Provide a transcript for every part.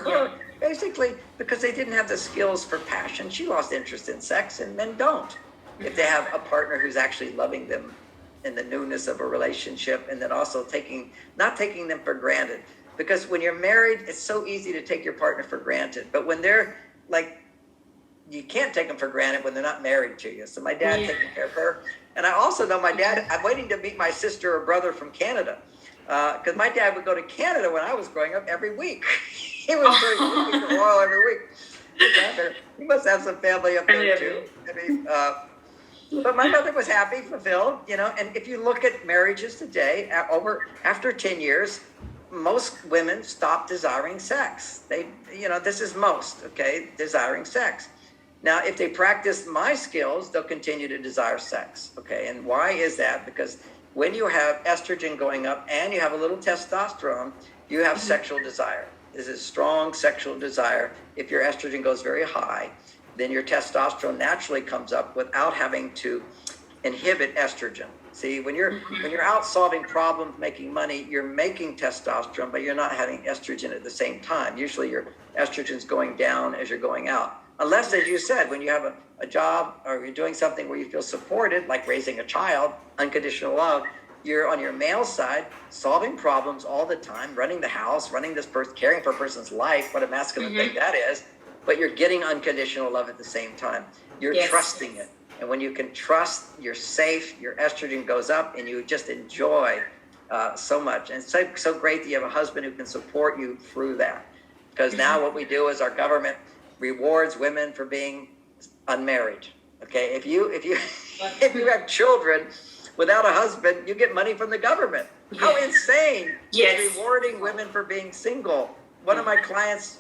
her, basically because they didn't have the skills for passion. She lost interest in sex, and men don't. If they have a partner who's actually loving them in the newness of a relationship, and then also not taking them for granted. Because when you're married, it's so easy to take your partner for granted. But when they're like, you can't take them for granted when they're not married to you. So my dad taking care of her. And I also know my dad, I'm waiting to meet my sister or brother from Canada. Because my dad would go to Canada when I was growing up every week. He was going to oil every week. He must have some family up there too. I mean, but my mother was happy, fulfilled, and if you look at marriages today, after 10 years, most women stop desiring sex. This is most, okay, desiring sex. Now, if they practice my skills, they'll continue to desire sex, okay? And why is that? Because when you have estrogen going up and you have a little testosterone, you have sexual desire. This is strong sexual desire. If your estrogen goes very high, then your testosterone naturally comes up without having to inhibit estrogen. See, when you're out solving problems, making money, you're making testosterone, but you're not having estrogen at the same time. Usually your estrogen's going down as you're going out. Unless, as you said, when you have a job or you're doing something where you feel supported, like raising a child, unconditional love, you're on your male side, solving problems all the time, running the house, running this person, caring for a person's life, what a masculine thing that is, but you're getting unconditional love at the same time. You're trusting it. And when you can trust, you're safe, your estrogen goes up, and you just enjoy so much. And it's so great that you have a husband who can support you through that. Because now what we do is our government rewards women for being unmarried. Okay, if you have children without a husband, you get money from the government. How insane is rewarding women for being single. One of my clients,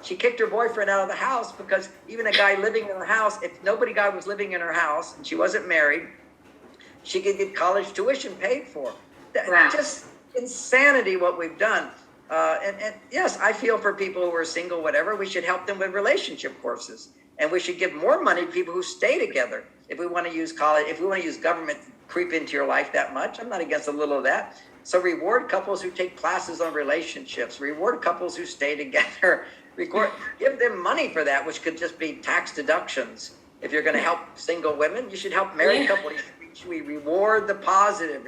she kicked her boyfriend out of the house because even a guy living in her house, if guy was living in her house and she wasn't married, she could get college tuition paid for. Just insanity what we've done. And yes, I feel for people who are single, whatever, we should help them with relationship courses. And we should give more money to people who stay together. If we want to use college, if we want to use government to creep into your life that much, I'm not against a little of that. So reward couples who take classes on relationships. Reward couples who stay together. Give them money for that, which could just be tax deductions. If you're going to help single women, you should help married couples. We reward the positive,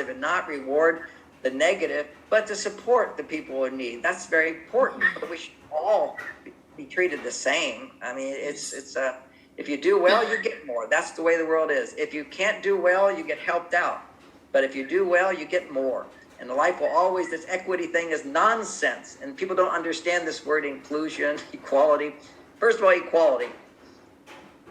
and not reward the negative, but to support the people in need. That's very important. But we should all be treated the same. I mean, it's if you do well, you get more. That's the way the world is. If you can't do well, you get helped out. But if you do well, you get more. And the life will always, this equity thing is nonsense. And people don't understand this word inclusion, equality. First of all, equality.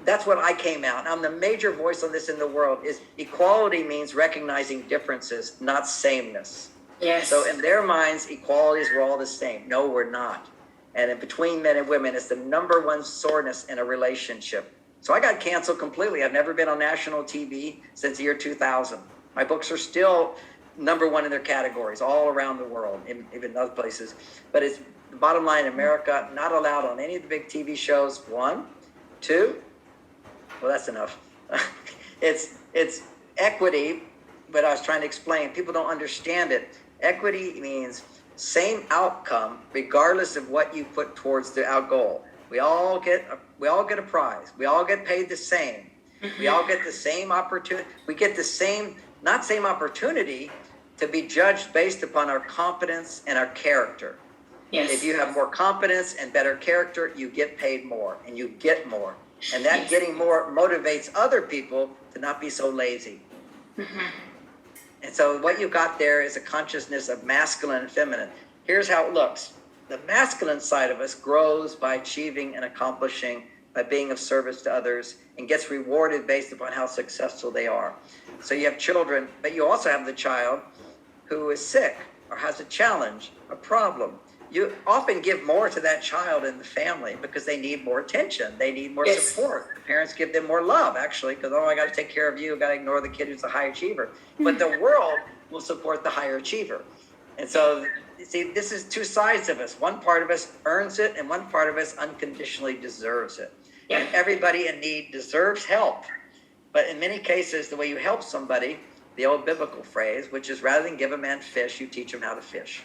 That's what I came out. I'm the major voice on this in the world. Is equality means recognizing differences, not sameness. Yes. So in their minds, equality is we're all the same. No, we're not. And in between men and women, it's the number one soreness in a relationship. So I got canceled completely. I've never been on national TV since the year 2000. My books are still number one in their categories all around the world, even other places. But it's the bottom line in America, not allowed on any of the big TV shows. 1, 2, well, that's enough. It's equity, but I was trying to explain. People don't understand it. Equity means same outcome, regardless of what you put towards the out goal. We all get a prize. We all get paid the same. We all get the same opportunity. We get the same, not same opportunity to be judged based upon our competence and our character. Yes. If you have more competence and better character, you get paid more and you get more. And that getting more motivates other people to not be so lazy. And so what you got there is a consciousness of masculine and feminine. Here's how it looks. The masculine side of us grows by achieving and accomplishing, by being of service to others, and gets rewarded based upon how successful they are. So you have children, but you also have the child who is sick or has a challenge, a problem. You often give more to that child in the family because they need more attention. They need more support. The parents give them more love, actually, because, I got to take care of you. I got to ignore the kid who's a high achiever. But the world will support the higher achiever. And so, you see, this is two sides of us. One part of us earns it, and one part of us unconditionally deserves it. And everybody in need deserves help. But in many cases, the way you help somebody, the old biblical phrase, which is rather than give a man fish, you teach him how to fish.